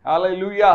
Hallelujah.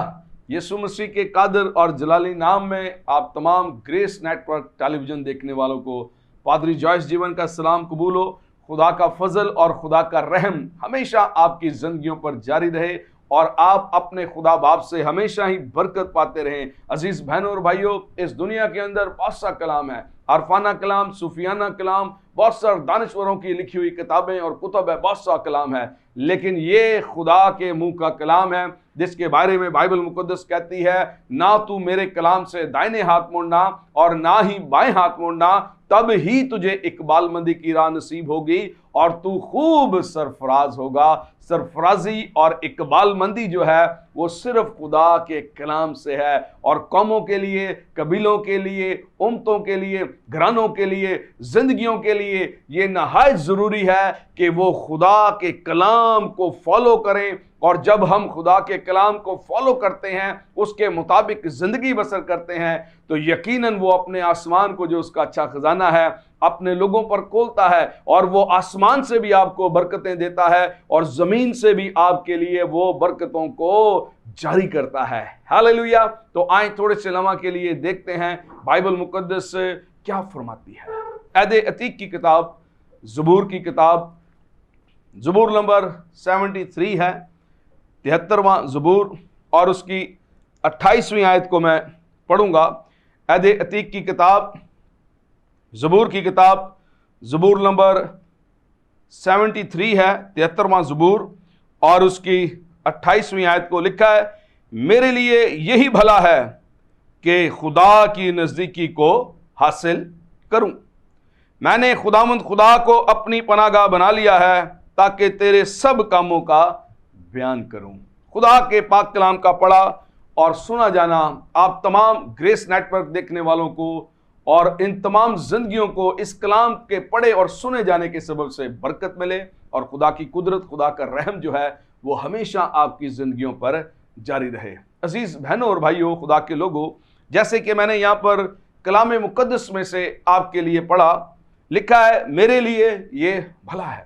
यीशु मसीह के कादर और जलाली नाम में आप तमाम ग्रेस नेटवर्क टेलीविजन देखने वालों को पादरी जॉयस जीवन का सलाम कबूल हो। खुदा का फजल और खुदा का रहम हमेशा आपकी जिंदगियों पर जारी रहे और आप अपने खुदा बाप से हमेशा ही बरकत पाते रहें। अजीज बहनों और भाइयों, इस दुनिया के अंदर बहुत सा कलाम है, अरफाना कलाम, सूफियाना कलाम, बहुत सारे दानिश्वरों की लिखी हुई किताबें और कुतुब है, बहुत सा कलाम है, लेकिन ये खुदा के मुंह का कलाम है जिसके बारे में बाइबल मुकद्दस कहती है, ना तू मेरे कलाम से दाहिने हाथ मोड़ना और ना ही बाएं हाथ मोड़ना, तब ही तुझे इकबालमंदी की राह नसीब होगी और तू खूब सरफराज होगा। सरफराजी और इकबालमंदी जो है वो सिर्फ खुदा के कलाम से है और कौमों के लिए, कबीलों के लिए, उम्मतों के लिए, घरानों के लिए, जिंदगियों के लिए ये नहायत जरूरी है कि वो खुदा के कलाम को फॉलो करें। और जब हम खुदा के कलाम को फॉलो करते हैं, उसके मुताबिक जिंदगी बसर करते हैं, तो यकीनन वो अपने आसमान को जो उसका अच्छा खजाना है अपने लोगों पर खोलता है और वो आसमान से भी आपको बरकतें देता है और जमीन से भी आपके लिए वो बरकतों को जारी करता है। हालेलुया। तो आए थोड़े से लम्हा के लिए देखते हैं बाइबल मुकद्दस क्या फरमाती है। अहद अतीक की किताब, ज़बूर की किताब, ज़बूर नंबर 73 है, 73वां ज़बूर और उसकी 28वीं आयत को मैं पढ़ूंगा। अहद अतीक की किताब, ज़बूर की किताब, ज़बूर नंबर 73 है, 73वां ज़बूर और उसकी 28वीं आयत को लिखा है, मेरे लिए यही भला है कि खुदा की नज़दीकी को हासिल करूं। मैंने खुदावंद खुदा को अपनी पनाहगाह बना लिया है ताकि तेरे सब कामों का बयान करूं। खुदा के पाक कलाम का पढ़ा और सुना जाना आप तमाम ग्रेस नेटवर्क देखने वालों को और इन तमाम जिंदगियों को इस कलाम के पढ़े और सुने जाने के सबब से बरकत मिले और खुदा की कुदरत, खुदा का रहम जो है वो हमेशा आपकी जिंदगियों पर जारी रहे। अजीज बहनों और भाइयों, खुदा के लोगों, जैसे कि मैंने यहाँ पर कलाम मुकद्दस में से आपके लिए पढ़ा, लिखा है मेरे लिए ये भला है।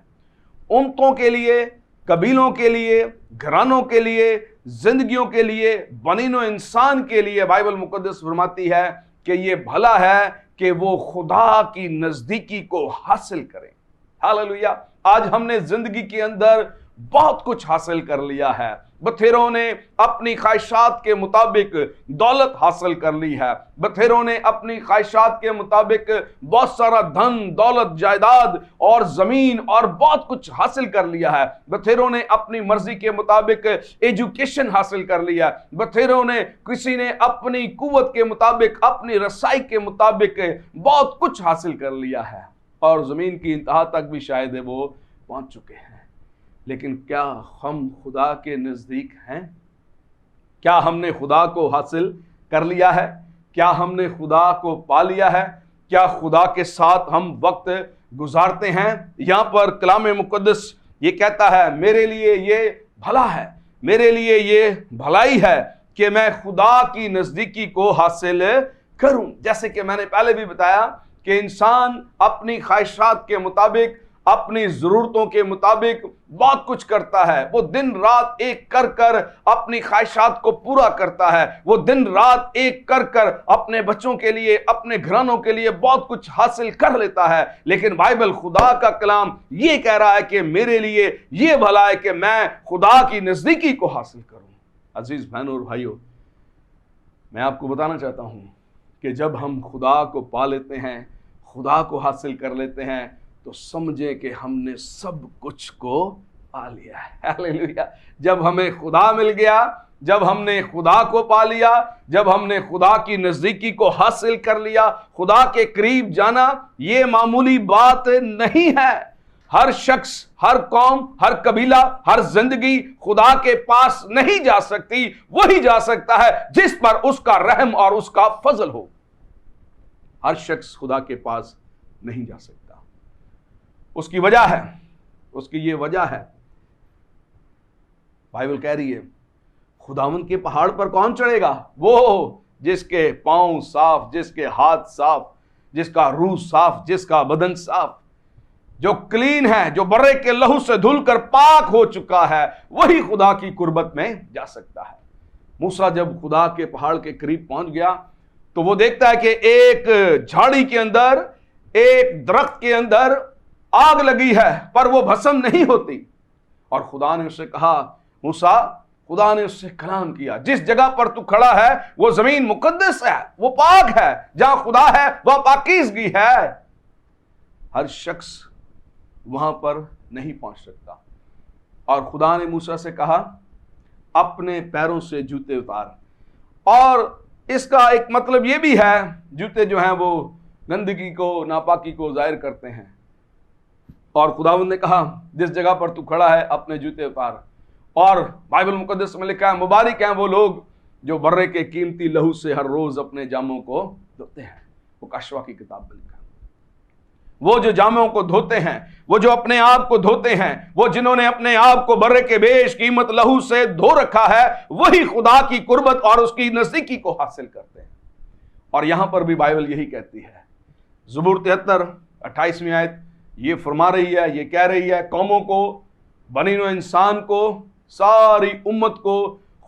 उम्मतों के लिए, कबीलों के लिए, घरानों के लिए, जिंदगियों के लिए, बनीनो इंसान के लिए बाइबल मुकद्दस फरमाती है कि ये भला है कि वो खुदा की नजदीकी को हासिल करें। हालेलुया। आज हमने जिंदगी के अंदर बहुत कुछ हासिल कर लिया है। बथेरों ने अपनी ख्वाहिशात के मुताबिक दौलत हासिल कर ली है। बथेरों ने अपनी ख्वाहिशात के मुताबिक बहुत सारा धन, दौलत, जायदाद और जमीन और बहुत कुछ हासिल कर लिया है। बथेरों ने अपनी मर्जी के मुताबिक एजुकेशन हासिल कर लिया है। बथेरों ने, किसी ने अपनी कुव्वत के मुताबिक, अपनी रसाई के मुताबिक बहुत कुछ हासिल कर लिया है और जमीन की इंतहा तक भी शायद वो पहुंच चुके हैं। लेकिन क्या हम खुदा के नज़दीक हैं? क्या हमने खुदा को हासिल कर लिया है? क्या हमने खुदा को पा लिया है? क्या खुदा के साथ हम वक्त गुजारते हैं? यहाँ पर कलाम मुकद्दस ये कहता है मेरे लिए ये भला है, मेरे लिए ये भलाई है कि मैं खुदा की नज़दीकी को हासिल करूं। जैसे कि मैंने पहले भी बताया कि इंसान अपनी ख्वाहिशात के मुताबिक, अपनी जरूरतों के मुताबिक बहुत कुछ करता है। वो दिन रात एक कर कर अपनी ख्वाहिशात को पूरा करता है। वो दिन रात एक कर कर अपने बच्चों के लिए, अपने घरानों के लिए बहुत कुछ हासिल कर लेता है। लेकिन बाइबल, खुदा का कलाम ये कह रहा है कि मेरे लिए ये भला है कि मैं खुदा की नजदीकी को हासिल करूं। अजीज बहनों और भाइयों, मैं आपको बताना चाहता हूं कि जब हम खुदा को पा लेते हैं, खुदा को हासिल कर लेते हैं, तो समझें कि हमने सब कुछ को पा लिया है। हालेलुया। जब हमें खुदा मिल गया, जब हमने खुदा को पा लिया, जब हमने खुदा की नजदीकी को हासिल कर लिया, खुदा के करीब जाना ये मामूली बात नहीं है। हर शख्स, हर कौम, हर कबीला, हर जिंदगी खुदा के पास नहीं जा सकती। वही जा सकता है जिस पर उसका रहम और उसका फजल हो। हर शख्स खुदा के पास नहीं जा सकता। उसकी वजह है, उसकी ये वजह है, बाइबल कह रही है खुदावंद के पहाड़ पर कौन चढ़ेगा? वो जिसके पांव साफ, जिसके हाथ साफ, जिसका रूह साफ, जिसका बदन साफ, जो क्लीन है, जो बर्रे के लहू से धुलकर पाक हो चुका है, वही खुदा की कुर्बत में जा सकता है। मूसा जब खुदा के पहाड़ के करीब पहुंच गया तो वो देखता है कि एक झाड़ी के अंदर, एक दरख्त के अंदर आग लगी है, पर वो भस्म नहीं होती। और खुदा ने उससे कहा, मूसा, खुदा ने उससे कलाम किया, जिस जगह पर तू खड़ा है वो जमीन मुकद्दस है, वो पाक है, जहां खुदा है वह पाकीज़गी है। हर शख्स वहां पर नहीं पहुंच सकता। और खुदा ने मूसा से कहा, अपने पैरों से जूते उतार। और इसका एक मतलब यह भी है, जूते जो हैं वो गंदगी को, नापाकी को जाहिर करते हैं। और खुदावंद ने कहा, जिस जगह पर तू खड़ा है अपने जूते उतार। और बाइबल मुकद्दस में लिखा है, मुबारक हैं वो लोग जो बर्रे के कीमती लहू से हर रोज अपने जामों को धोते हैं। वो काशवा की किताब में लिखा। वो जो जामों को धोते हैं, वो जो अपने आप को धोते हैं, वो जिन्होंने अपने आप को बर्रे के बेश कीमत लहू से धो रखा है, वही खुदा की कुर्बत और उसकी नजदीकी को हासिल करते हैं। और यहां पर भी बाइबल यही कहती है। ज़बूर 73:28 आयत ये फरमा रही है, ये कह रही है, कौमों को, बनी हुए इंसान को, सारी उम्मत को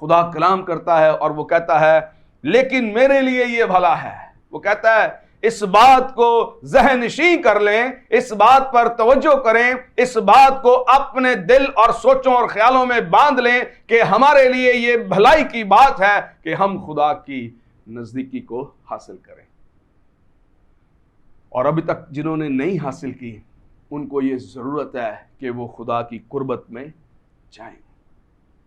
खुदा कलाम करता है और वो कहता है, लेकिन मेरे लिए ये भला है। वो कहता है, इस बात को ज़हननशीं कर लें, इस बात पर तवज्जो करें, इस बात को अपने दिल और सोचों और ख्यालों में बांध लें कि हमारे लिए ये भलाई की बात है कि हम खुदा की नजदीकी को हासिल करें। और अभी तक जिन्होंने नहीं हासिल की, उनको ये जरूरत है कि वो खुदा की कुर्बत में जाएं,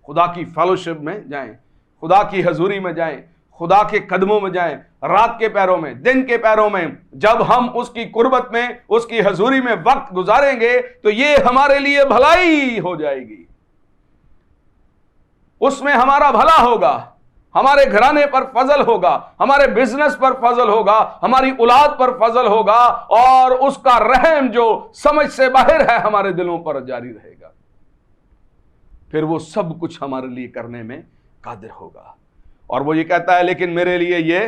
खुदा की फेलोशिप में जाएं, खुदा की हजूरी में जाएं, खुदा के कदमों में जाएं, रात के पैरों में, दिन के पैरों में। जब हम उसकी कुर्बत में, उसकी हजूरी में वक्त गुजारेंगे तो ये हमारे लिए भलाई हो जाएगी, उसमें हमारा भला होगा, हमारे घराने पर फजल होगा, हमारे बिजनेस पर फजल होगा, हमारी औलाद पर फजल होगा, और उसका रहम जो समझ से बाहर है हमारे दिलों पर जारी रहेगा। फिर वो सब कुछ हमारे लिए करने में कादिर होगा। और वो ये कहता है, लेकिन मेरे लिए ये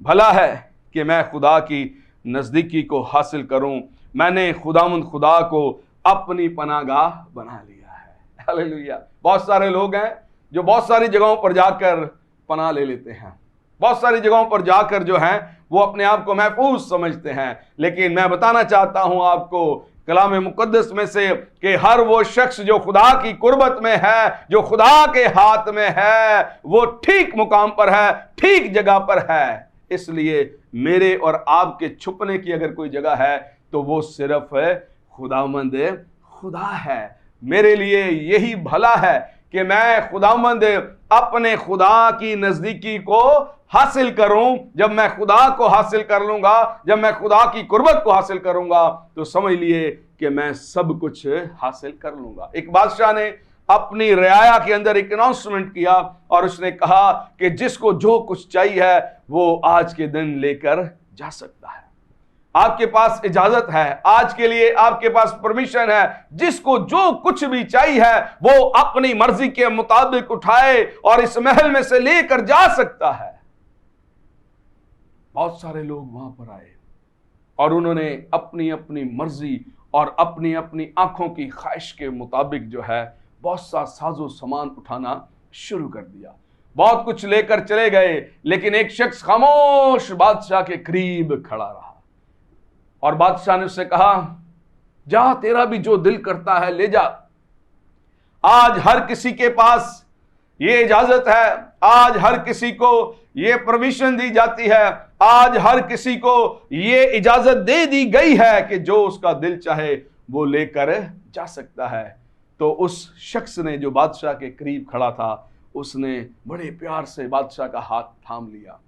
भला है कि मैं खुदा की नजदीकी को हासिल करूं। मैंने खुदावंद खुदा को अपनी पनागाह बना लिया है। हालेलुया। बहुत सारे लोग हैं जो बहुत सारी जगहों पर जाकर पनाह ले लेते हैं, बहुत सारी जगहों पर जाकर जो है वो अपने आप को महफूज समझते हैं। लेकिन मैं बताना चाहता हूं आपको कलाम मुकद्दस में से कि हर वो शख्स जो खुदा की कुर्बत में है, जो खुदा के हाथ में है, वो ठीक मुकाम पर है, ठीक जगह पर है। इसलिए मेरे और आपके छुपने की अगर कोई जगह है तो वो सिर्फ खुदावंद खुदा है। मेरे लिए यही भला है कि मैं खुदावंद अपने खुदा की नजदीकी को हासिल करूं। जब मैं खुदा को हासिल कर लूंगा, जब मैं खुदा की कुर्बत को हासिल करूंगा, तो समझ लिए कि मैं सब कुछ हासिल कर लूंगा। एक बादशाह ने अपनी रियाया के अंदर एक अनाउंसमेंट किया और उसने कहा कि जिसको जो कुछ चाहिए है वो आज के दिन लेकर जा सकता है। आपके पास इजाजत है, आज के लिए आपके पास परमिशन है। जिसको जो कुछ भी चाहिए है वो अपनी मर्जी के मुताबिक उठाए और इस महल में से लेकर जा सकता है। बहुत सारे लोग वहां पर आए और उन्होंने अपनी अपनी मर्जी और अपनी अपनी आंखों की ख्वाहिश के मुताबिक जो है बहुत सा साजो सामान उठाना शुरू कर दिया। बहुत कुछ लेकर चले गए, लेकिन एक शख्स खामोश बादशाह के करीब खड़ा रहा और बादशाह ने उससे कहा, जा, तेरा भी जो दिल करता है ले जा। आज हर किसी के पास ये इजाजत है, आज हर किसी को ये परमिशन दी जाती है, आज हर किसी को ये इजाजत दे दी गई है कि जो उसका दिल चाहे वो लेकर जा सकता है। तो उस शख्स ने जो बादशाह के करीब खड़ा था, उसने बड़े प्यार से बादशाह का हाथ थाम लिया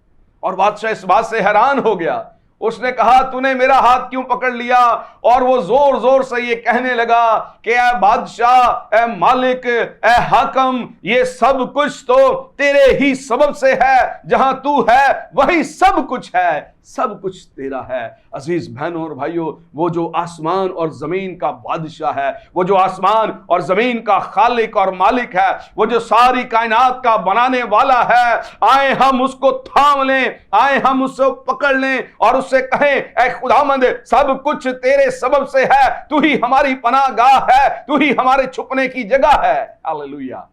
और बादशाह इस बात से हैरान हो गया। उसने कहा, तूने मेरा हाथ क्यों पकड़ लिया? और वो जोर जोर से ये कहने लगा कि ए बादशाह, ए मालिक, ए हाकम, ये सब कुछ तो तेरे ही सबब से है। जहां तू है वही सब कुछ है, सब कुछ तेरा है। अजीज बहनों और भाइयों, वो जो आसमान और जमीन का बादशाह है, वो जो आसमान और जमीन का खालिक और मालिक है, वो जो सारी कायनात का बनाने वाला है, आए हम उसको थाम लें, आए हम उसको पकड़ लें और उससे कहें, ऐ खुदावंद, सब कुछ तेरे सबब से है, तू ही हमारी पनाहगाह है, तू ही हमारे छुपने की जगह है। हालेलुया।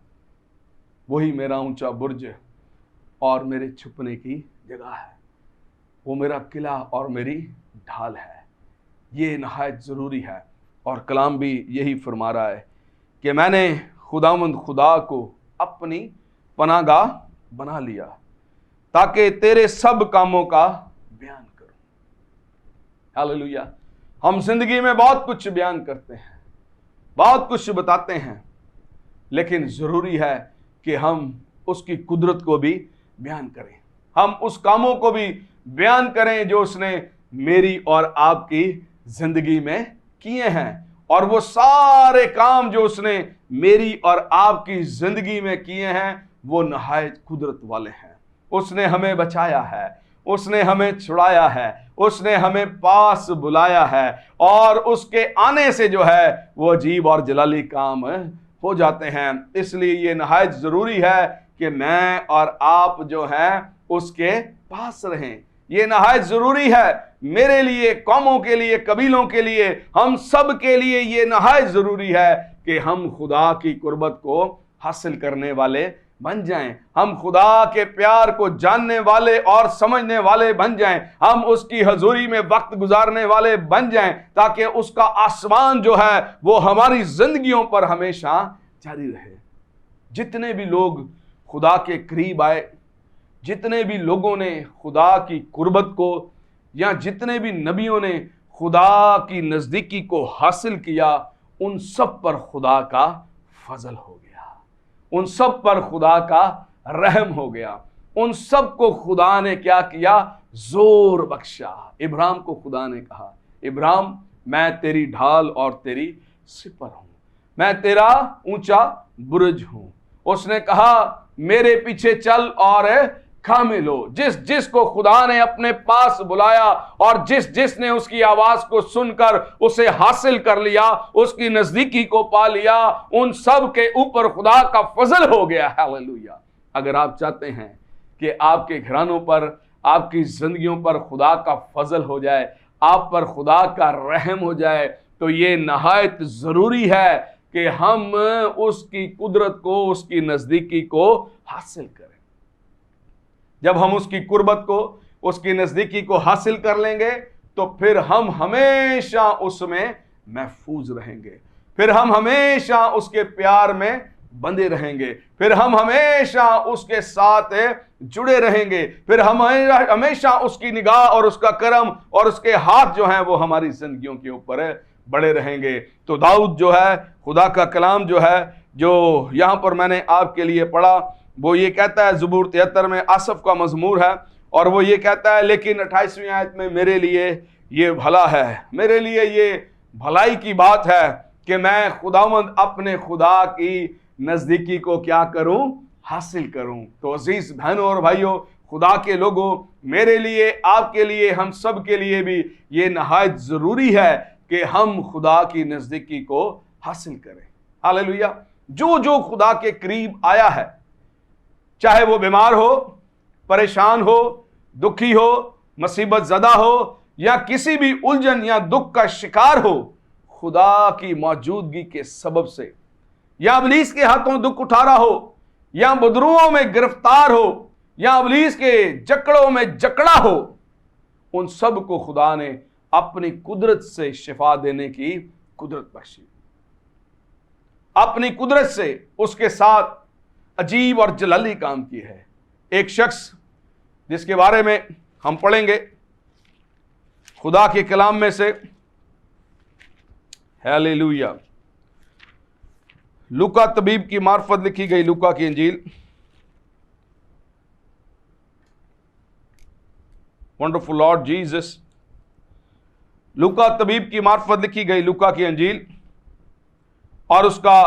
वही मेरा ऊंचा बुर्ज, और मेरे छुपने की जगह है। वो मेरा किला और मेरी ढाल है। ये नहायत ज़रूरी है। और कलाम भी यही फरमा रहा है कि मैंने खुदावंद खुदा को अपनी पनाहगाह बना लिया ताकि तेरे सब कामों का बयान करूं। हालेलुया। हम जिंदगी में बहुत कुछ बयान करते हैं, बहुत कुछ बताते हैं, लेकिन जरूरी है कि हम उसकी कुदरत को भी बयान करें। हम उस कामों को भी बयान करें जो उसने मेरी और आपकी जिंदगी में किए हैं। और वो सारे काम जो उसने मेरी और आपकी जिंदगी में किए हैं वो नहायत कुदरत वाले हैं। उसने हमें बचाया है, उसने हमें छुड़ाया है, उसने हमें पास बुलाया है, और उसके आने से जो है वो अजीब और जलाली काम हो जाते हैं। इसलिए ये नहायत जरूरी है कि मैं और आप जो हैं उसके पास रहें। ये नहायत जरूरी है मेरे लिए, कौमों के लिए, कबीलों के लिए, हम सब के लिए ये नहायत जरूरी है कि हम खुदा की कुर्बत को हासिल करने वाले बन जाएं। हम खुदा के प्यार को जानने वाले और समझने वाले बन जाएं। हम उसकी हजूरी में वक्त गुजारने वाले बन जाएं, ताकि उसका आसमान जो है वो हमारी जिंदगियों पर हमेशा जारी रहे। जितने भी लोग खुदा के करीब आए, जितने भी लोगों ने खुदा की कुर्बत को, या जितने भी नबियों ने खुदा की नजदीकी को हासिल किया, उन सब पर खुदा का फजल हो गया, उन सब पर खुदा का रहम हो गया। उन सब को खुदा ने क्या किया? जोर बख्शा। इब्राहिम को खुदा ने कहा, इब्राहिम मैं तेरी ढाल और तेरी सिपर हूं, मैं तेरा ऊंचा बुर्ज हूं। उसने कहा मेरे पीछे चल और खामे लो। जिस जिस को खुदा ने अपने पास बुलाया और जिस जिसने उसकी आवाज को सुनकर उसे हासिल कर लिया, उसकी नजदीकी को पा लिया, उन सब के ऊपर खुदा का फजल हो गया। हालेलुया। अगर आप चाहते हैं कि आपके घरानों पर, आपकी जिंदगियों पर खुदा का फजल हो जाए, आप पर खुदा का रहम हो जाए, तो ये नहायत जरूरी है कि हम उसकी कुदरत को, उसकी नजदीकी को हासिल करें। जब हम उसकी कुर्बत को, उसकी नजदीकी को हासिल कर लेंगे, तो फिर हम हमेशा उसमें महफूज रहेंगे, फिर हम हमेशा उसके प्यार में बंधे रहेंगे, फिर हम हमेशा उसके साथ जुड़े रहेंगे, फिर हम हमेशा उसकी निगाह और उसका करम और उसके हाथ जो हैं वो हमारी जिंदगियों के ऊपर बड़े रहेंगे। तो दाऊद जो है, खुदा का कलाम जो है, जो यहां पर मैंने आपके लिए पढ़ा, वो ये कहता है, ज़बूर 73 में आसफ का मजमूर है, और वो ये कहता है, लेकिन 28वीं आयत में मेरे लिए ये भला है, मेरे लिए ये भलाई की बात है कि मैं खुदावंद अपने खुदा की नजदीकी को क्या करूं? हासिल करूं। तो अजीज बहनों और भाइयों, खुदा के लोगों, मेरे लिए, आपके लिए, हम सब के लिए भी ये नहायत जरूरी है कि हम खुदा की नजदीकी को हासिल करें। हालेलुया। जो जो खुदा के करीब आया है, चाहे वो बीमार हो, परेशान हो, दुखी हो, मुसीबत ज़दा हो, या किसी भी उलझन या दुख का शिकार हो, खुदा की मौजूदगी के सबब से, या इब्लीस के हाथों दुख उठा रहा हो, या बदरुओं में गिरफ्तार हो, या इब्लीस के जकड़ों में जकड़ा हो, उन सब को खुदा ने अपनी कुदरत से शिफा देने की कुदरत बख्शी। अपनी कुदरत से उसके साथ अजीब और जलाली काम की है। एक शख्स जिसके बारे में हम पढ़ेंगे खुदा के कलाम में से, हालेलुया, लूका तबीब की मार्फत लिखी गई लूका की इंजील, वंडरफुल लॉर्ड जीसस, लूका तबीब की मार्फत लिखी गई लूका की इंजील और उसका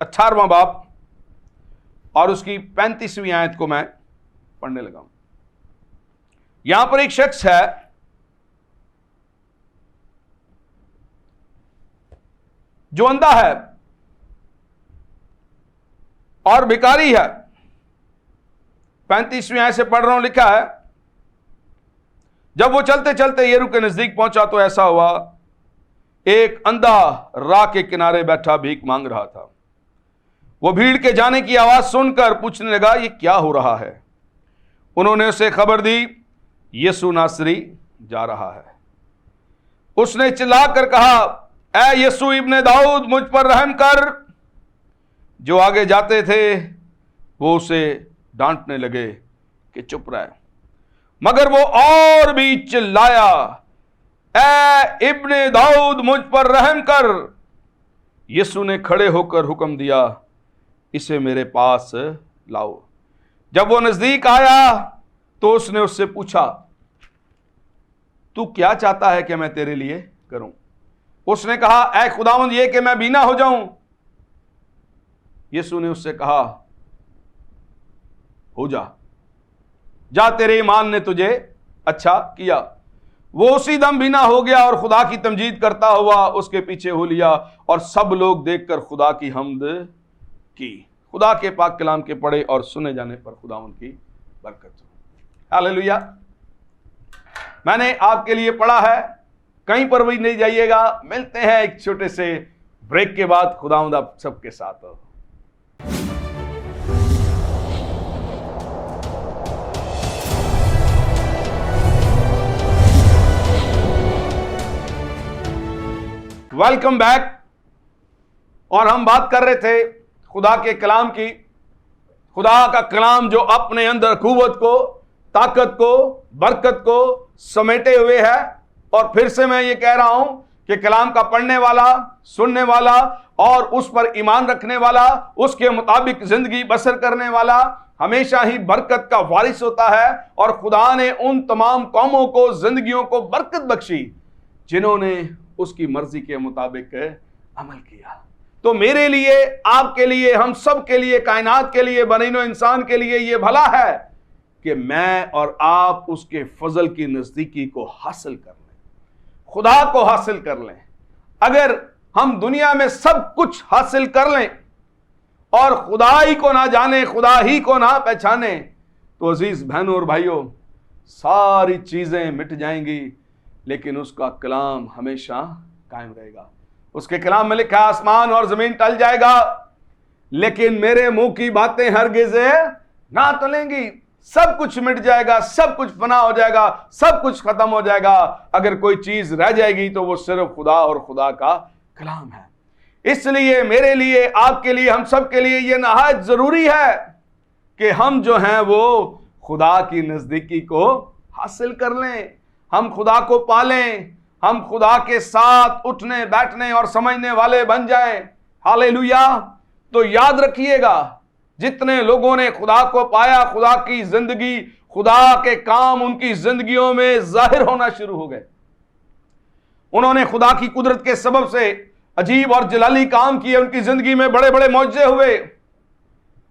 18वां बाब और उसकी 35वीं आयत को मैं पढ़ने लगा हूं। यहां पर एक शख्स है जो अंधा है और भिखारी है। 35वीं आयत से पढ़ रहा हूं, लिखा है, जब वो चलते चलते यरीहो के नजदीक पहुंचा तो ऐसा हुआ, एक अंधा राह के किनारे बैठा भीख मांग रहा था। वो भीड़ के जाने की आवाज सुनकर पूछने लगा, ये क्या हो रहा है? उन्होंने उसे खबर दी, यीशु नासरी जा रहा है। उसने चिल्लाकर कहा, ऐ यीशु इब्ने दाऊद, मुझ पर रहम कर। जो आगे जाते थे वो उसे डांटने लगे कि चुप रहे, मगर वो और भी चिल्लाया, ऐ इब्ने दाऊद, मुझ पर रहम कर। यीशु ने खड़े होकर हुक्म दिया, इसे मेरे पास लाओ। जब वो नजदीक आया तो उसने उससे पूछा, तू क्या चाहता है कि मैं तेरे लिए करूं? उसने कहा, ऐ खुदावंद, ये कि मैं बीना हो जाऊं। यीशु ने उससे कहा, हो जा, जा, तेरे ईमान ने तुझे अच्छा किया। वो उसी दम बीना हो गया और खुदा की तमजीद करता हुआ उसके पीछे हो लिया, और सब लोग देखकर खुदा की हम्द की। खुदा के पाक कलाम के पढ़े और सुने जाने पर खुदावंद की बरकत हो। हालेलुया। मैंने आपके लिए पढ़ा है, कहीं पर भी नहीं जाइएगा। मिलते हैं एक छोटे से ब्रेक के बाद। खुदावंद आप सबके साथ हो। Welcome back. और हम बात कर रहे थे खुदा के कलाम की। खुदा का कलाम जो अपने अंदर कुव्वत को, ताकत को, बरकत को समेटे हुए है। और फिर से मैं ये कह रहा हूं कि कलाम का पढ़ने वाला, सुनने वाला और उस पर ईमान रखने वाला, उसके मुताबिक जिंदगी बसर करने वाला हमेशा ही बरकत का वारिस होता है। और खुदा ने उन तमाम कौमों को, जिंदगियों को बरकत बख्शी जिन्होंने उसकी मर्जी के मुताबिक अमल किया। तो मेरे लिए, आपके लिए, हम सब के लिए, कायनात के लिए, बनीनो इंसान के लिए यह भला है कि मैं और आप उसके फजल की नजदीकी को हासिल कर लें, खुदा को हासिल कर लें। अगर हम दुनिया में सब कुछ हासिल कर लें और खुदा ही को ना जाने, खुदा ही को ना पहचाने, तो अजीज बहनों और भाइयों, सारी चीजें मिट जाएंगी, लेकिन उसका कलाम हमेशा कायम रहेगा। उसके कलाम में लिखा, आसमान और जमीन टल जाएगा, लेकिन मेरे मुंह की बातें हरगिज़ ना टलेंगी। सब कुछ मिट जाएगा, सब कुछ फना हो जाएगा, सब कुछ खत्म हो जाएगा। अगर कोई चीज रह जाएगी तो वो सिर्फ खुदा और खुदा का कलाम है। इसलिए मेरे लिए, आपके लिए, हम सब के लिए यह नहायत जरूरी है कि हम जो हैं वो खुदा की नजदीकी को हासिल कर लें, हम खुदा को पालें, हम खुदा के साथ उठने, बैठने और समझने वाले बन जाएं। हालेलुया। तो याद रखिएगा, जितने लोगों ने खुदा को पाया, खुदा की जिंदगी, खुदा के काम उनकी जिंदगियों में जाहिर होना शुरू हो गए। उन्होंने खुदा की कुदरत के सबब से अजीब और जलाली काम किए, उनकी जिंदगी में बड़े बड़े मौजे हुए।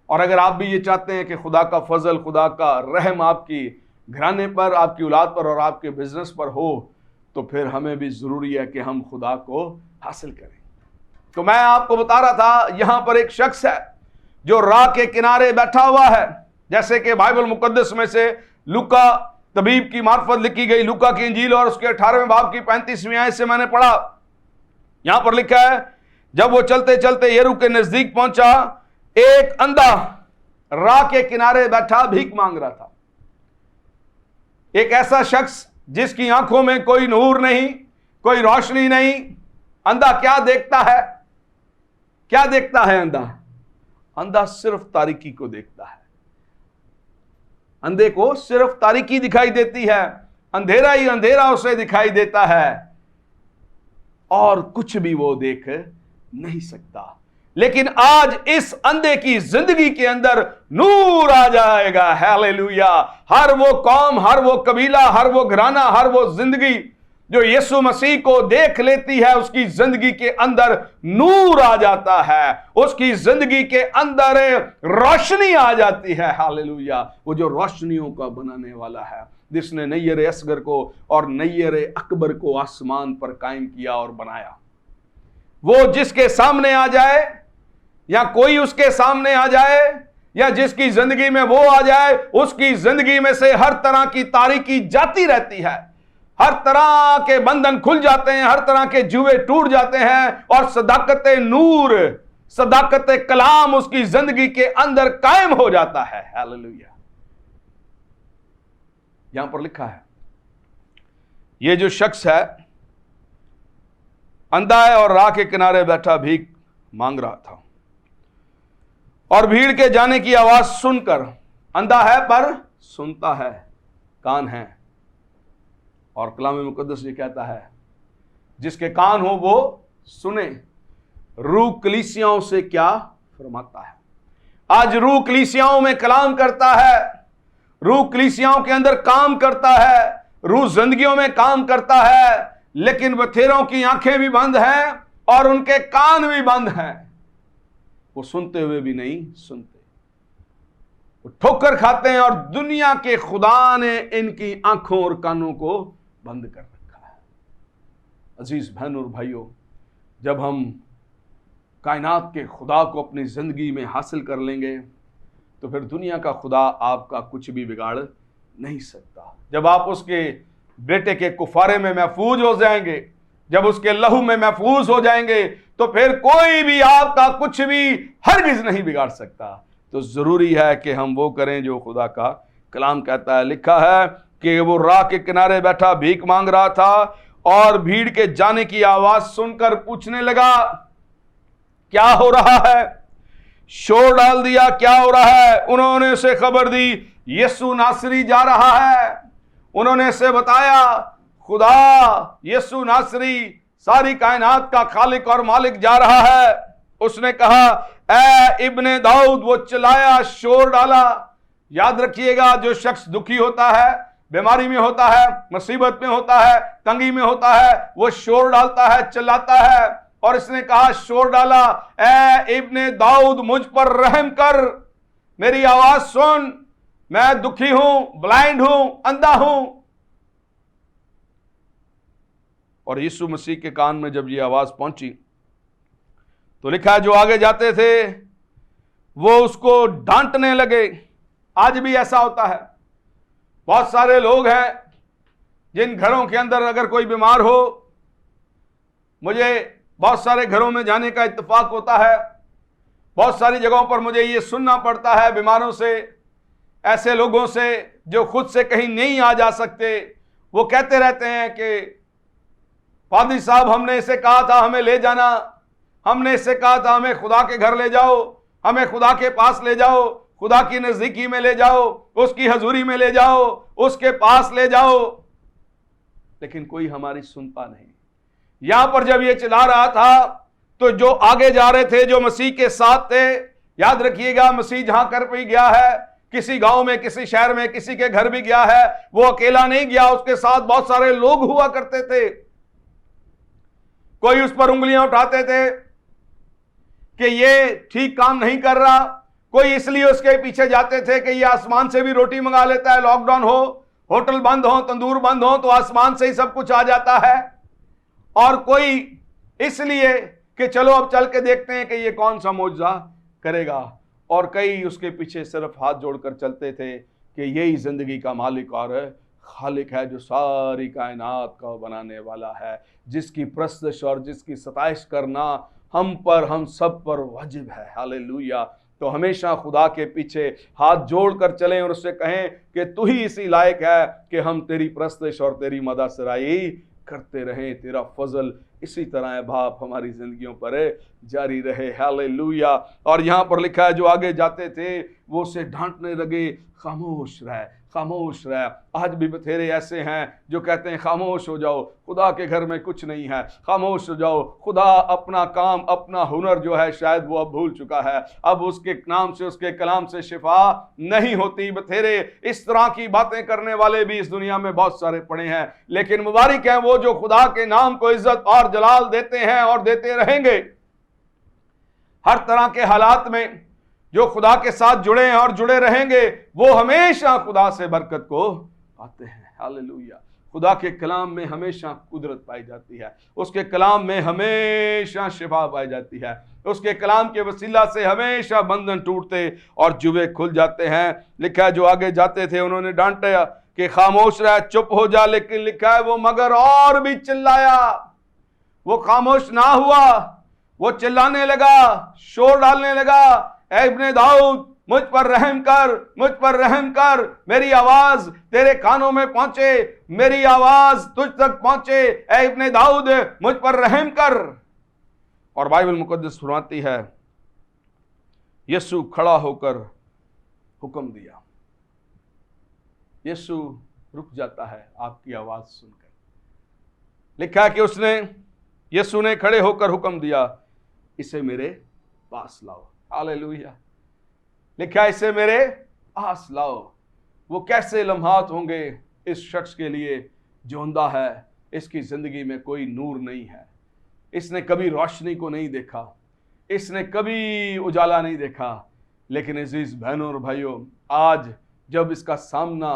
और अगर आप भी ये चाहते हैं कि खुदा का फजल, खुदा का रहम आपकी घराने पर, आपकी औलाद पर और आपके बिजनेस पर हो, तो फिर हमें भी जरूरी है कि हम खुदा को हासिल करें। तो मैं आपको बता रहा था, यहां पर एक शख्स है जो राह के किनारे बैठा हुआ है, जैसे कि बाइबल मुकद्दस में से लूका तबीब की मार्फत लिखी गई लूका की इंजील और उसके 18वें बाब की 35वीं आयत से मैंने पढ़ा। यहां पर लिखा है, जब वो चलते चलते यरीहो के नजदीक पहुंचा, एक अंधा राह के किनारे बैठा भीख मांग रहा था। एक ऐसा शख्स जिसकी आंखों में कोई नूर नहीं, कोई रोशनी नहीं। अंधा क्या देखता है? क्या देखता है अंधा? अंधा सिर्फ तारीकी को देखता है। अंधे को सिर्फ तारीकी दिखाई देती है, अंधेरा ही अंधेरा उसे दिखाई देता है और कुछ भी वो देख नहीं सकता। लेकिन आज इस अंधे की जिंदगी के अंदर नूर आ जाएगा। हालेलुया। हर वो कौम, हर वो कबीला, हर वो घराना, हर वो जिंदगी जो यीशु मसीह को देख लेती है, उसकी जिंदगी के अंदर नूर आ जाता है, उसकी जिंदगी के अंदर रोशनी आ जाती है। हालेलुया। वो जो रोशनियों का बनाने वाला है, जिसने नैयर असगर को और नैयर अकबर को आसमान पर कायम किया और बनाया, वो जिसके सामने आ जाए या कोई उसके सामने आ जाए या जिसकी जिंदगी में वो आ जाए, उसकी जिंदगी में से हर तरह की तारीकी जाती रहती है, हर तरह के बंधन खुल जाते हैं, हर तरह के जुए टूट जाते हैं और सदाकत नूर, सदाकत कलाम उसकी जिंदगी के अंदर कायम हो जाता है। हालेलुया। यहां पर लिखा है, ये जो शख्स है अंधा है और राह के किनारे बैठा भीख मांग रहा था, और भीड़ के जाने की आवाज सुनकर, अंधा है पर सुनता है, कान है, और कलाम मुकद्दस ये कहता है जिसके कान हो वो सुने रूह कलीसियाओं से क्या फरमाता है। आज रूह कलीसियाओं में कलाम करता है, रूह कलीसियाओं के अंदर काम करता है, रूह जिंदगियों में काम करता है, लेकिन बथेरों की आंखें भी बंद हैं और उनके कान भी बंद हैं। वो सुनते हुए भी नहीं सुनते, वो ठोकर खाते हैं, और दुनिया के खुदा ने इनकी आंखों और कानों को बंद कर रखा है। अजीज बहनों और भाइयों, जब हम कायनात के खुदा को अपनी जिंदगी में हासिल कर लेंगे तो फिर दुनिया का खुदा आपका कुछ भी बिगाड़ नहीं सकता। जब आप उसके बेटे के कुफारे में महफूज हो जाएंगे, जब उसके लहू में महफूज हो जाएंगे, तो फिर कोई भी आपका कुछ भी हरगिज नहीं बिगाड़ सकता। तो जरूरी है कि हम वो करें जो खुदा का कलाम कहता है। लिखा है कि वो राह के किनारे बैठा भीख मांग रहा था और भीड़ के जाने की आवाज सुनकर पूछने लगा, क्या हो रहा है? शोर डाल दिया, क्या हो रहा है? उन्होंने उसे खबर दी, यीशु नासरी जा रहा है। उन्होंने इसे बताया, खुदा यीशु नासरी सारी कायनात का खालिक और मालिक जा रहा है। उसने कहा, ए इब्ने दाऊद, वो चिल्लाया, शोर डाला। याद रखिएगा, जो शख्स दुखी होता है, बीमारी में होता है, मुसीबत में होता है, तंगी में होता है, वो शोर डालता है, चिल्लाता है। और इसने कहा, शोर डाला, ए इब्ने दाऊद, मुझ पर रहम कर, मेरी आवाज सुन, मैं दुखी हूं, ब्लाइंड हूं, अंधा हूं। और यीशु मसीह के कान में जब ये आवाज पहुंची तो लिखा है, जो आगे जाते थे वो उसको डांटने लगे। आज भी ऐसा होता है, बहुत सारे लोग हैं जिन घरों के अंदर अगर कोई बीमार हो, मुझे बहुत सारे घरों में जाने का इत्तेफाक होता है, बहुत सारी जगहों पर मुझे ये सुनना पड़ता है बीमारों से, ऐसे लोगों से जो खुद से कहीं नहीं आ जा सकते। वो कहते रहते हैं कि पादरी साहब, हमने इसे कहा था हमें ले जाना, हमने इससे कहा था हमें खुदा के घर ले जाओ, हमें खुदा के पास ले जाओ, खुदा की नजदीकी में ले जाओ, उसकी हजूरी में ले जाओ, उसके पास ले जाओ, लेकिन कोई हमारी सुनता नहीं। यहां पर जब ये चिल्ला रहा था तो जो आगे जा रहे थे, जो मसीह के साथ थे, याद रखिएगा, मसीह जहां कर भी गया है, किसी गांव में, किसी शहर में, किसी के घर भी गया है, वो अकेला नहीं गया, उसके साथ बहुत सारे लोग हुआ करते थे। कोई उस पर उंगलियां उठाते थे कि ये ठीक काम नहीं कर रहा, कोई इसलिए उसके पीछे जाते थे कि ये आसमान से भी रोटी मंगा लेता है, लॉकडाउन हो, होटल बंद हो, तंदूर बंद हो, तो आसमान से ही सब कुछ आ जाता है। और कोई इसलिए कि चलो अब चल के देखते हैं कि ये कौन सा मौजज़ा करेगा। और कई उसके पीछे सिर्फ हाथ जोड़कर चलते थे कि यही जिंदगी का मालिक और खालिक है, जो सारी कायनात का बनाने वाला है, जिसकी प्रस्तश और जिसकी सताइश करना हम पर, हम सब पर वाजिब है। हालेलुया। तो हमेशा खुदा के पीछे हाथ जोड़कर चलें और उससे कहें कि तू ही इसी लायक है कि हम तेरी प्रस्तश और तेरी मदद सराई करते रहें। तेरा फजल इसी तरह है बाप हमारी जिंदगियों पर जारी रहे। हालेलुया। और यहाँ पर लिखा है, जो आगे जाते थे वो उसे डांटने लगे, खामोश रह, खामोश रह। आज भी बथेरे ऐसे हैं जो कहते हैं खामोश हो जाओ, खुदा के घर में कुछ नहीं है, खामोश हो जाओ, खुदा अपना काम, अपना हुनर जो है शायद वो अब भूल चुका है, अब उसके नाम से, उसके कलाम से शिफा नहीं होती। बथेरे इस तरह की बातें करने वाले भी इस दुनिया में बहुत सारे पड़े हैं, लेकिन मुबारक है वो जो खुदा के नाम को इज्जत और जलाल देते हैं और देते रहेंगे। हर तरह के हालात में जो खुदा के साथ जुड़े हैं और जुड़े रहेंगे, वो हमेशा खुदा से बरकत को पाते हैं। हालेलुया। खुदा के कलाम में हमेशा कुदरत पाई जाती है, उसके कलाम में हमेशा शिफा पाई जाती है, उसके कलाम के वसीला से हमेशा बंधन टूटते और जुबे खुल जाते हैं। लिखा है, जो आगे जाते थे उन्होंने डांटा कि खामोश रह, चुप हो जा, लेकिन लिखा है वो मगर और भी चिल्लाया। वो खामोश ना हुआ, वो चिल्लाने लगा, शोर डालने लगा, ऐ इब्ने दाऊद, मुझ पर रहम कर, मुझ पर रहम कर, मेरी आवाज तेरे कानों में पहुंचे, मेरी आवाज तुझ तक पहुंचे, ऐ इब्ने दाऊद मुझ पर रहम कर। और बाइबल मुकद्दस फरमाती है यीशु खड़ा होकर हुक्म दिया। यीशु रुक जाता है आपकी आवाज सुनकर। लिखा है कि यीशु ने खड़े होकर हुक्म दिया, इसे मेरे पास लाओ। हालेलुया। लिखा है इसे मेरे पास लाओ। वो कैसे लम्हात होंगे इस शख्स के लिए जो अंधा है, इसकी जिंदगी में कोई नूर नहीं है, इसने कभी रोशनी को नहीं देखा, इसने कभी उजाला नहीं देखा। लेकिन अजीज बहनों और भाइयों, आज जब इसका सामना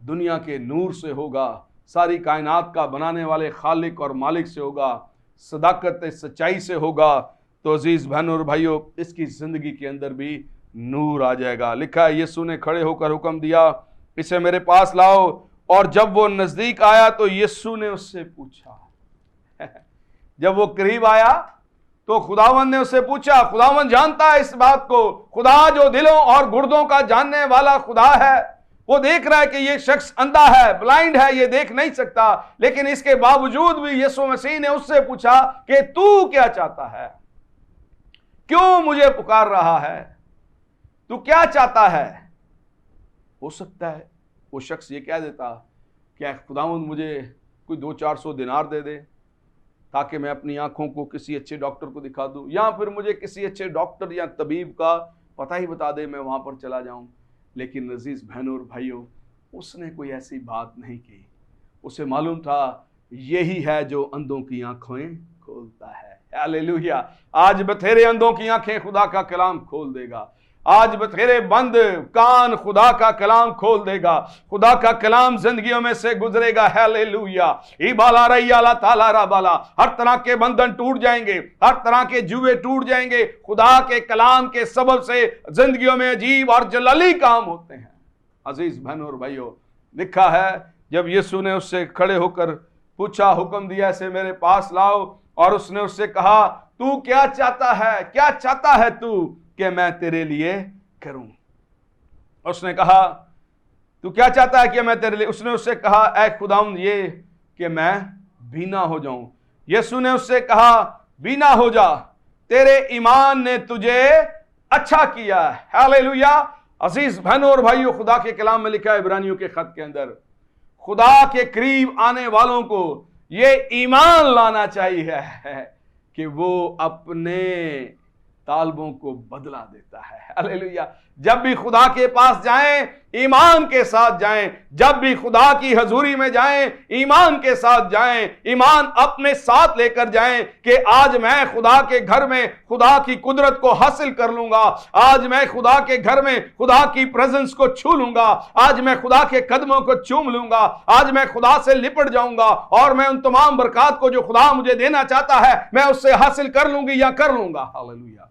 दुनिया के नूर से होगा, सारी कायनात का बनाने वाले खालिक और मालिक से होगा, सदाकत सच्चाई से होगा, तो अजीज बहनों और भाइयों इसकी जिंदगी के अंदर भी नूर आ जाएगा। लिखा है यीशु ने खड़े होकर हुक्म दिया, इसे मेरे पास लाओ। और जब वो नजदीक आया तो यीशु ने उससे पूछा जब वो करीब आया तो खुदावंद ने उससे पूछा। खुदावंद जानता है इस बात को। खुदा जो दिलों और गुर्दों का जानने वाला खुदा है, वो देख रहा है कि ये शख्स अंधा है, ब्लाइंड है, ये देख नहीं सकता। लेकिन इसके बावजूद भी यीशु मसीह ने उससे पूछा कि तू क्या चाहता है, क्यों मुझे पुकार रहा है, तू क्या चाहता है। हो सकता है वो शख्स ये कह देता, क्या खुदावंद मुझे कोई 200-400 दिनार दे दे ताकि मैं अपनी आंखों को किसी अच्छे डॉक्टर को दिखा दूं, या फिर मुझे किसी अच्छे डॉक्टर या तबीब का पता ही बता दे, मैं वहां पर चला जाऊं। लेकिन अजीज बहनों और भाइयों, उसने कोई ऐसी बात नहीं की। उसे मालूम था यही है जो अंधों की आंखें खोलता है। हालेलुया। आज बथेरे अंधों की आंखें खुदा का कलाम खोल देगा। आज बथेरे बंद कान खुदा का कलाम खोल देगा। खुदा का कलाम जिंदगियों में से गुजरेगा। हालेलुया। इबाला रैयाला ताला राबाला। हर तरह के बंधन टूट जाएंगे, हर तरह के जुए टूट जाएंगे। खुदा के कलाम के सबब से जिंदगियों में अजीब और जलाली काम होते हैं। अजीज बहनों और भाइयों, लिखा है जब यीशु ने उससे खड़े होकर पूछा, हुक्म दिया, इसे मेरे पास लाओ। और उसने उससे कहा, तू क्या चाहता है, क्या चाहता है तू कि मैं तेरे लिए करूं। उसने कहा, तू क्या चाहता है कि मैं तेरे लिए। उसने उससे कहा, ऐ खुदावंद ये कि मैं बीना हो जाऊं। यीशु ने उससे कहा, बीना हो जा, तेरे ईमान ने तुझे अच्छा किया। हालेलुया। अजीज बहनों और भाइयों, खुदा के कलाम में लिखा है इब्रानियों के खत के अंदर, खुदा के करीब आने वालों को ये ईमान लाना चाहिए कि वो अपने तालबों को बदला देता है। हालेलुया। जब भी खुदा के पास जाएं, ईमान के साथ जाएं। जब भी खुदा की हजूरी में जाएं, ईमान के साथ जाएं। ईमान अपने साथ लेकर जाएं कि आज मैं खुदा के घर में खुदा की कुदरत को हासिल कर लूंगा। आज मैं खुदा के घर में खुदा की प्रेजेंस को छू लूंगा। आज मैं खुदा के कदमों को चूम लूंगा। आज मैं खुदा से लिपट जाऊंगा और मैं उन तमाम बरकत को जो खुदा मुझे देना चाहता है, मैं उससे हासिल कर लूंगी या कर लूंगा। हालेलुया।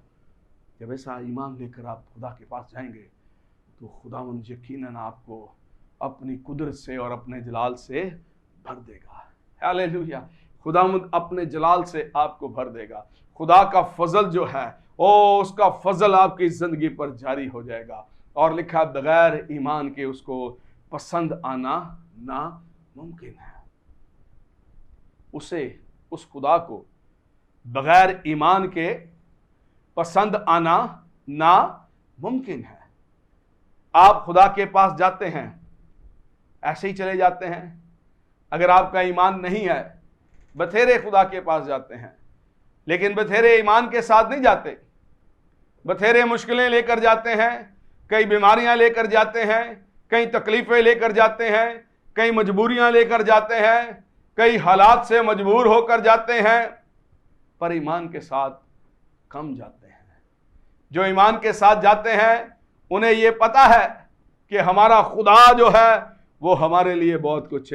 जब ऐसा ईमान लेकर आप खुदा के पास जाएंगे तो खुदावंद यकीनन आपको अपनी कुदरत से और अपने जलाल से भर देगा। हालेलुया। खुदावंद अपने जलाल से आपको भर देगा। खुदा का फजल जो है, ओ उसका फजल आपकी जिंदगी पर जारी हो जाएगा। और लिखा, बगैर ईमान के उसको पसंद आना नामुमकिन है। उस खुदा को बगैर ईमान के पसंद आना नामुमकिन है। आप खुदा के पास जाते हैं, ऐसे ही चले जाते हैं। अगर आपका ईमान नहीं है, बथेरे खुदा के पास जाते हैं, लेकिन बथेरे ईमान के साथ नहीं जाते। बथेरे मुश्किलें लेकर जाते हैं, कई बीमारियां लेकर जाते हैं, कई तकलीफें लेकर जाते हैं, कई मजबूरियां लेकर जाते हैं, कई हालात से मजबूर होकर जाते हैं, पर ईमान के साथ कम जाते हैं। जो ईमान के साथ जाते हैं उन्हें यह पता है कि हमारा खुदा जो है वो हमारे लिए बहुत कुछ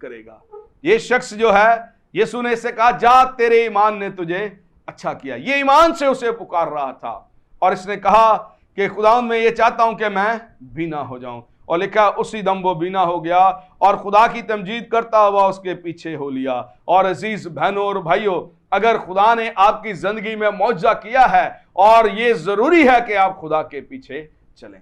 करेगा। ये शख्स जो है, यीशु ने इसे कहा, जा तेरे ईमान ने तुझे अच्छा किया। ये ईमान से उसे पुकार रहा था और इसने कहा कि खुदावंद मैं ये चाहता हूं कि मैं बीना हो जाऊं। और लिखा, उसी दम वो बीना हो गया और खुदा की तमजीद करता हुआ उसके पीछे हो लिया। और अजीज बहनों और भाइयों, अगर खुदा ने आपकी जिंदगी में मौजज़ा किया है, और ये जरूरी है कि आप खुदा के पीछे चलें,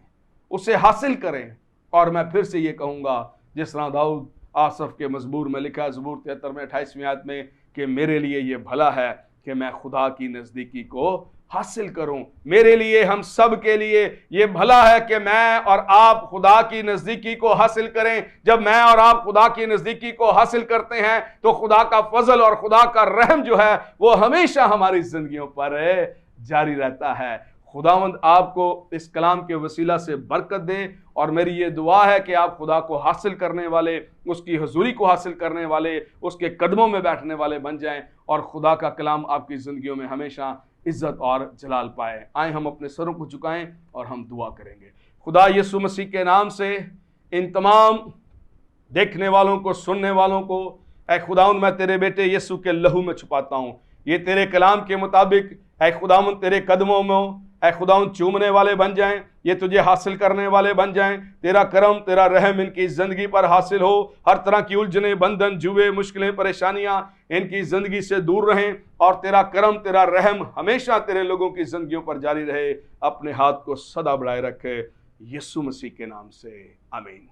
उसे हासिल करें। और मैं फिर से ये कहूँगा, जिस तरह दाऊद आसफ के मजबूर में लिखा है ज़बूर 73 में 28वीं आयत में कि मेरे लिए ये भला है कि मैं खुदा की नज़दीकी को हासिल करूं। मेरे लिए, हम सब के लिए ये भला है कि मैं और आप खुदा की नज़दीकी को हासिल करें। जब मैं और आप खुदा की नज़दीकी को हासिल करते हैं तो खुदा का फजल और खुदा का रहम जो है वो हमेशा हमारी जिंदगियों पर जारी रहता है। खुदावंद आपको इस कलाम के वसीला से बरकत दे, और मेरी ये दुआ है कि आप खुदा को हासिल करने वाले, उसकी हुजूरी को हासिल करने वाले, उसके कदमों में बैठने वाले बन जाएं, और खुदा का कलाम आपकी ज़िंदगियों में हमेशा इज्जत और जलाल पाए। आए हम अपने सरों को झुकाएं और हम दुआ करेंगे। खुदा यीशु मसीह के नाम से इन तमाम देखने वालों को, सुनने वालों को, ऐ खुदावंद मैं तेरे बेटे यीशु के लहू में छुपाता हूँ। ये तेरे कलाम के मुताबिक ऐ खुदावंद तेरे कदमों में ऐ खुदावंद चूमने वाले बन जाएं, ये तुझे हासिल करने वाले बन जाएं। तेरा करम, तेरा रहम इनकी जिंदगी पर हासिल हो। हर तरह की उलझने, बंधन, जुए, मुश्किलें, परेशानियां इनकी जिंदगी से दूर रहें, और तेरा करम, तेरा रहम हमेशा तेरे लोगों की जिंदगियों पर जारी रहे। अपने हाथ को सदा बढ़ाए रखे, यीशु मसीह के नाम से आमीन।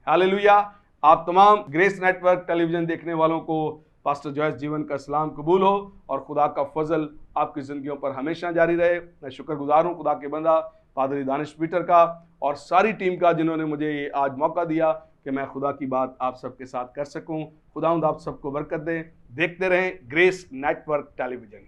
हालेलुया। आप तमाम ग्रेस नेटवर्क टेलीविजन देखने वालों को पास्टर जॉयस जीवन का सलाम कबूल हो, और खुदा का फजल आपकी ज़िंदगियों पर हमेशा जारी रहे। मैं शुक्रगुजार हूँ खुदा के बंदा पादरी दानिश पीटर का और सारी टीम का, जिन्होंने मुझे ये आज मौका दिया कि मैं खुदा की बात आप सबके साथ कर सकूँ। खुदावंद आप सबको बरकत दे। देखते रहें ग्रेस नेटवर्क टेलीविजन।